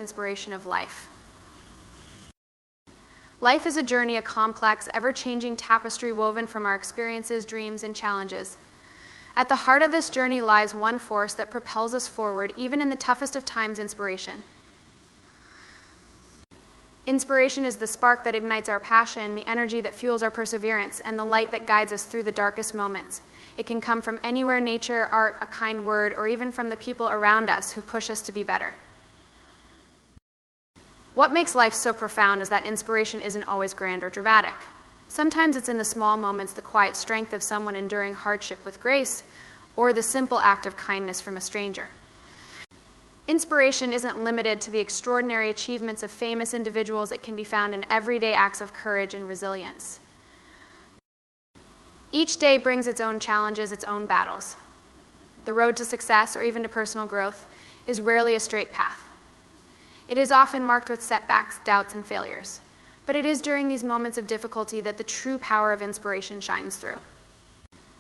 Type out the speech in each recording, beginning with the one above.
inspiration of life. Life is a journey, a complex, ever-changing tapestry woven from our experiences, dreams, and challenges. At the heart of this journey lies one force that propels us forward, even in the toughest of times: inspiration. Inspiration is the spark that ignites our passion, the energy that fuels our perseverance, and the light that guides us through the darkest moments. It can come from anywhere: nature, art, a kind word, or even from the people around us who push us to be better. What makes life so profound is that inspiration isn't always grand or dramatic. Sometimes it's in the small moments, the quiet strength of someone enduring hardship with grace, or the simple act of kindness from a stranger. Inspiration isn't limited to the extraordinary achievements of famous individuals. It can be found in everyday acts of courage and resilience. Each day brings its own challenges, its own battles. The road to success, or even to personal growth, is rarely a straight path. It is often marked with setbacks, doubts, and failures. But it is during these moments of difficulty that the true power of inspiration shines through.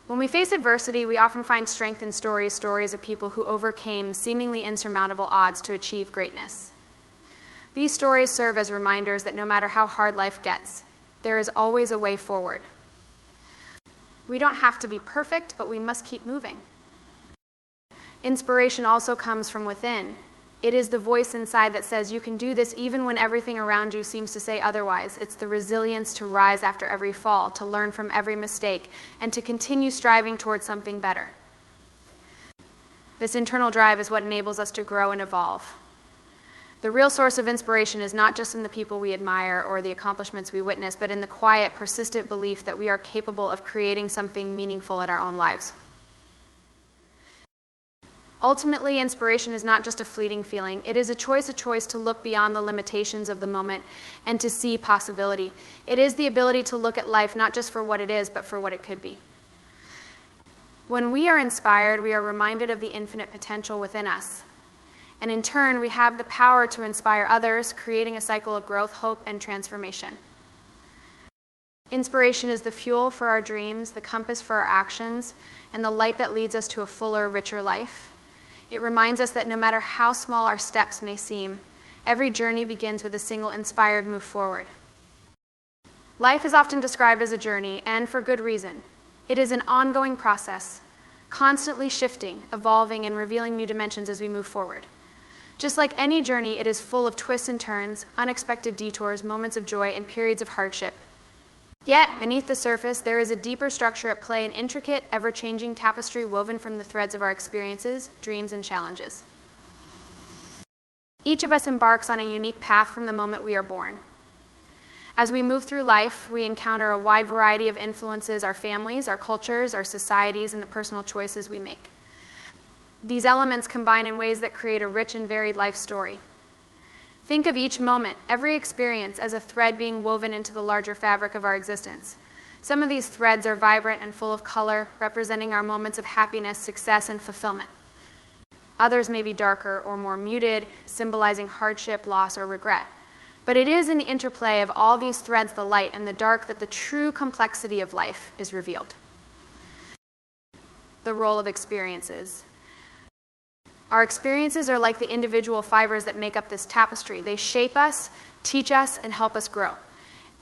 When we face adversity, we often find strength in stories of people who overcame seemingly insurmountable odds to achieve greatness. These stories serve as reminders that no matter how hard life gets, there is always a way forward. We don't have to be perfect, but we must keep moving. Inspiration also comes from within. It is the voice inside that says you can do this even when everything around you seems to say otherwise. It's the resilience to rise after every fall, to learn from every mistake, and to continue striving towards something better. This internal drive is what enables us to grow and evolve. The real source of inspiration is not just in the people we admire or the accomplishments we witness, but in the quiet, persistent belief that we are capable of creating something meaningful in our own lives. Ultimately, inspiration is not just a fleeting feeling. It is a choice to look beyond the limitations of the moment and to see possibility. It is the ability to look at life not just for what it is, but for what it could be. When we are inspired, we are reminded of the infinite potential within us. And in turn, we have the power to inspire others, creating a cycle of growth, hope, and transformation. Inspiration is the fuel for our dreams, the compass for our actions, and the light that leads us to a fuller, richer life. It reminds us that no matter how small our steps may seem, every journey begins with a single inspired move forward. Life is often described as a journey, and for good reason. It is an ongoing process, constantly shifting, evolving, and revealing new dimensions as we move forward. Just like any journey, it is full of twists and turns, unexpected detours, moments of joy, and periods of hardship. Yet, beneath the surface, there is a deeper structure at play, an intricate, ever-changing tapestry woven from the threads of our experiences, dreams, and challenges. Each of us embarks on a unique path from the moment we are born. As we move through life, we encounter a wide variety of influences: our families, our cultures, our societies, and the personal choices we make. These elements combine in ways that create a rich and varied life story. Think of each moment, every experience, as a thread being woven into the larger fabric of our existence. Some of these threads are vibrant and full of color, representing our moments of happiness, success, and fulfillment. Others may be darker or more muted, symbolizing hardship, loss, or regret. But it is in the interplay of all these threads, the light and the dark, that the true complexity of life is revealed. The role of experiences. Our experiences are like the individual fibers that make up this tapestry. They shape us, teach us, and help us grow.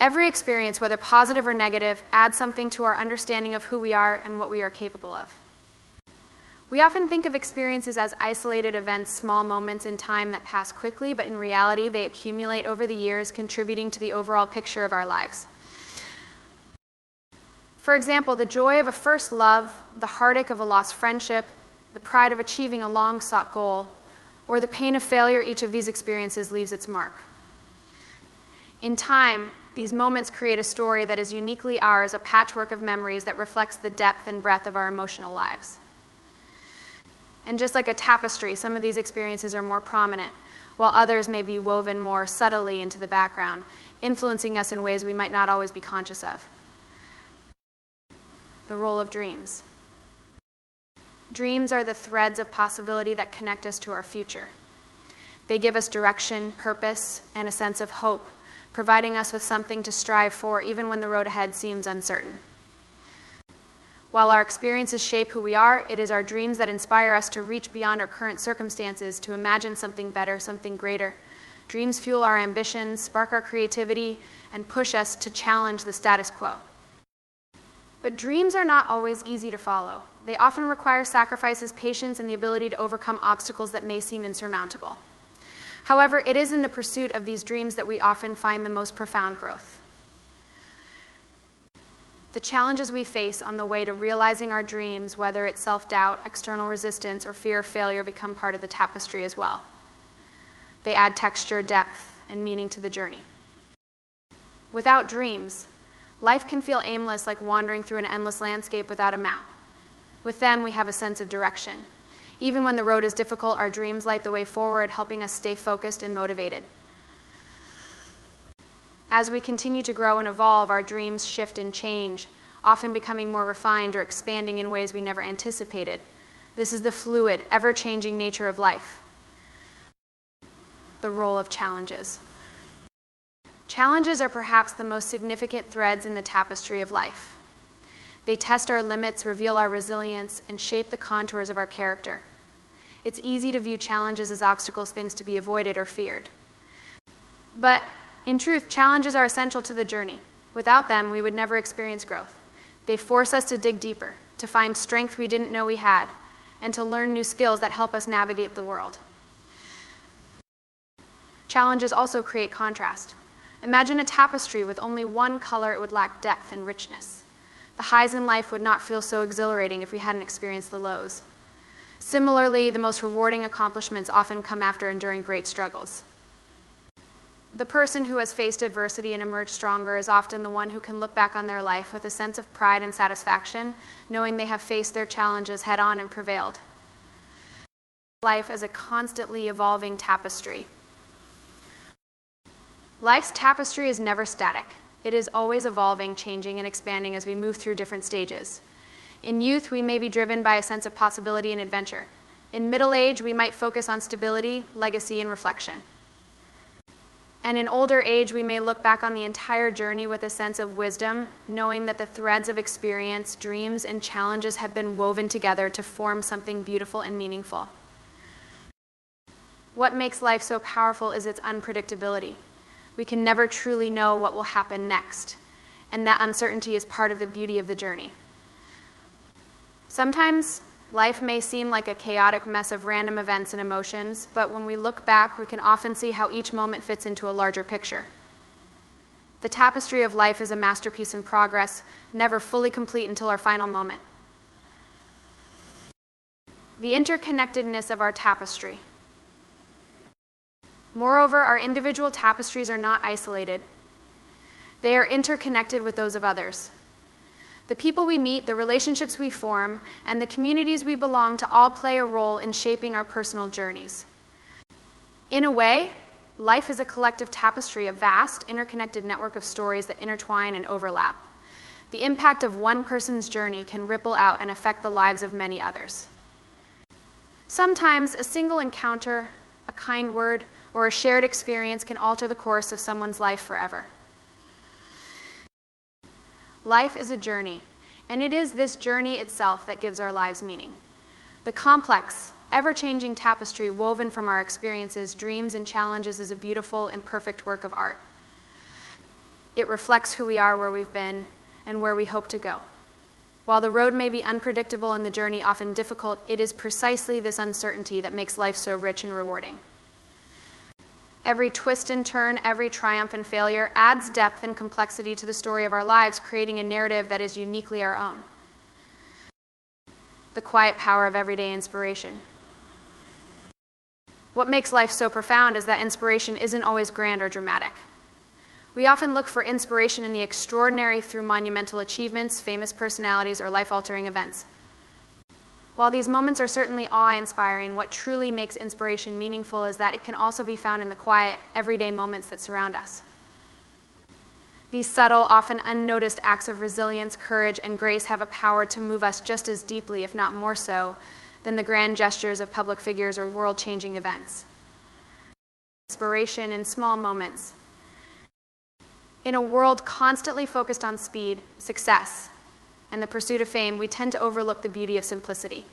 Every experience, whether positive or negative, adds something to our understanding of who we are and what we are capable of. We often think of experiences as isolated events, small moments in time that pass quickly, but in reality, they accumulate over the years, contributing to the overall picture of our lives. For example, the joy of a first love, the heartache of a lost friendship, the pride of achieving a long-sought goal, or the pain of failure, each of these experiences leaves its mark. In time, these moments create a story that is uniquely ours, a patchwork of memories that reflects the depth and breadth of our emotional lives. And just like a tapestry, some of these experiences are more prominent, while others may be woven more subtly into the background, influencing us in ways we might not always be conscious of. The role of dreams. Dreams are the threads of possibility that connect us to our future. They give us direction, purpose, and a sense of hope, providing us with something to strive for even when the road ahead seems uncertain. While our experiences shape who we are, it is our dreams that inspire us to reach beyond our current circumstances, to imagine something better, something greater, Dreams fuel our ambitions, spark our creativity, and push us to challenge the status quo. But dreams are not always easy to follow. They often require sacrifices, patience, and the ability to overcome obstacles that may seem insurmountable. However, it is in the pursuit of these dreams that we often find the most profound growth. The challenges we face on the way to realizing our dreams, whether it's self-doubt, external resistance, or fear of failure, become part of the tapestry as well. They add texture, depth, and meaning to the journey. Without dreams, life can feel aimless, like wandering through an endless landscape without a map. With them, we have a sense of direction. Even when the road is difficult, our dreams light the way forward, helping us stay focused and motivated. As we continue to grow and evolve, our dreams shift and change, often becoming more refined or expanding in ways we never anticipated. This is the fluid, ever-changing nature of life. The role of challenges. Challenges are perhaps the most significant threads in the tapestry of life. They test our limits, reveal our resilience, and shape the contours of our character. It's easy to view challenges as obstacles, things to be avoided or feared. But in truth, challenges are essential to the journey. Without them, we would never experience growth. They force us to dig deeper, to find strength we didn't know we had, and to learn new skills that help us navigate the world. Challenges also create contrast. Imagine a tapestry with only one color; it would lack depth and richness. The highs in life would not feel so exhilarating if we hadn't experienced the lows. Similarly, the most rewarding accomplishments often come after enduring great struggles. The person who has faced adversity and emerged stronger is often the one who can look back on their life with a sense of pride and satisfaction, knowing they have faced their challenges head-on and prevailed. Life as a constantly evolving tapestry. Life's tapestry is never static. It is always evolving, changing, and expanding as we move through different stages. In youth, we may be driven by a sense of possibility and adventure. In middle age, we might focus on stability, legacy, and reflection. And in older age, we may look back on the entire journey with a sense of wisdom, knowing that the threads of experience, dreams, and challenges have been woven together to form something beautiful and meaningful. What makes life so powerful is its unpredictability. We can never truly know what will happen next, and that uncertainty is part of the beauty of the journey. Sometimes life may seem like a chaotic mess of random events and emotions, but when we look back, we can often see how each moment fits into a larger picture. The tapestry of life is a masterpiece in progress, never fully complete until our final moment. The interconnectedness of our tapestry. Moreover, our individual tapestries are not isolated. They are interconnected with those of others. The people we meet, the relationships we form, and the communities we belong to all play a role in shaping our personal journeys. In a way, life is a collective tapestry, a vast, interconnected network of stories that intertwine and overlap. The impact of one person's journey can ripple out and affect the lives of many others. Sometimes a single encounter, a kind word, or a shared experience can alter the course of someone's life forever. Life is a journey, and it is this journey itself that gives our lives meaning. The complex, ever-changing tapestry woven from our experiences, dreams, and challenges is a beautiful and perfect work of art. It reflects who we are, where we've been, and where we hope to go. While the road may be unpredictable and the journey often difficult, it is precisely this uncertainty that makes life so rich and rewarding. Every twist and turn, every triumph and failure adds depth and complexity to the story of our lives, creating a narrative that is uniquely our own. The quiet power of everyday inspiration. What makes life so profound is that inspiration isn't always grand or dramatic. We often look for inspiration in the extraordinary through monumental achievements, famous personalities, or life-altering events. While these moments are certainly awe-inspiring, what truly makes inspiration meaningful is that it can also be found in the quiet, everyday moments that surround us. These subtle, often unnoticed acts of resilience, courage, and grace have a power to move us just as deeply, if not more so, than the grand gestures of public figures or world-changing events. Inspiration in small moments. In a world constantly focused on speed, success, and the pursuit of fame, we tend to overlook the beauty of simplicity.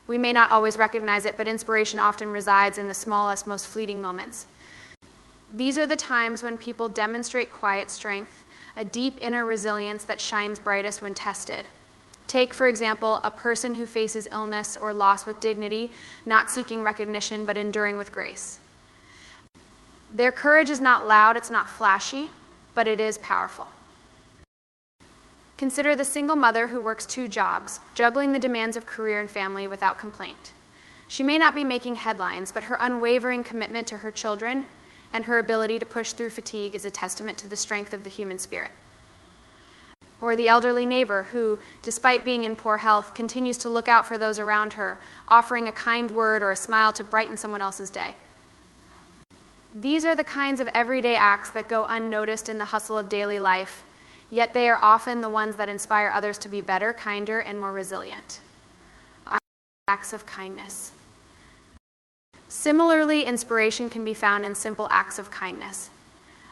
We may not always recognize it, but inspiration often resides in the smallest, most fleeting moments. These are the times when people demonstrate quiet strength, a deep inner resilience that shines brightest when tested. Take, for example, a person who faces illness or loss with dignity, not seeking recognition, but enduring with grace. Their courage is not loud, it's not flashy, but it is powerful. Consider the single mother who works 2 jobs, juggling the demands of career and family without complaint. She may not be making headlines, but her unwavering commitment to her children and her ability to push through fatigue is a testament to the strength of the human spirit. Or the elderly neighbor who, despite being in poor health, continues to look out for those around her, offering a kind word or a smile to brighten someone else's day. These are the kinds of everyday acts that go unnoticed in the hustle of daily life, yet they are often the ones that inspire others to be better, kinder, and more resilient. Acts of kindness. Similarly, inspiration can be found in simple acts of kindness.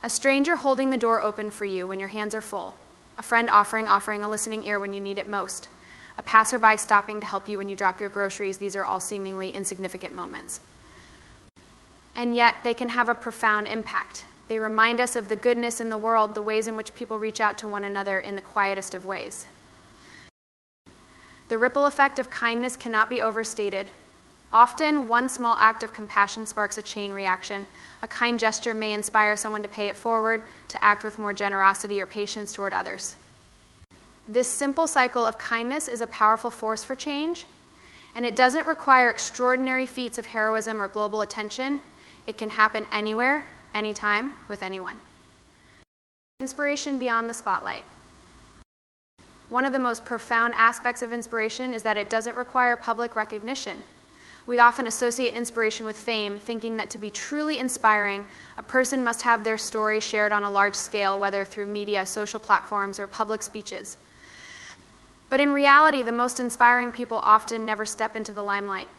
A stranger holding the door open for you when your hands are full. A friend offering a listening ear when you need it most. A passerby stopping to help you when you drop your groceries. These are all seemingly insignificant moments. And yet, they can have a profound impact. They remind us of the goodness in the world, the ways in which people reach out to one another in the quietest of ways. The ripple effect of kindness cannot be overstated. Often, one small act of compassion sparks a chain reaction. A kind gesture may inspire someone to pay it forward, to act with more generosity or patience toward others. This simple cycle of kindness is a powerful force for change, and it doesn't require extraordinary feats of heroism or global attention. It can happen anywhere, anytime, with anyone. Inspiration beyond the spotlight. One of the most profound aspects of inspiration is that it doesn't require public recognition. We often associate inspiration with fame, thinking that to be truly inspiring, a person must have their story shared on a large scale, whether through media, social platforms, or public speeches. But in reality, the most inspiring people often never step into the limelight.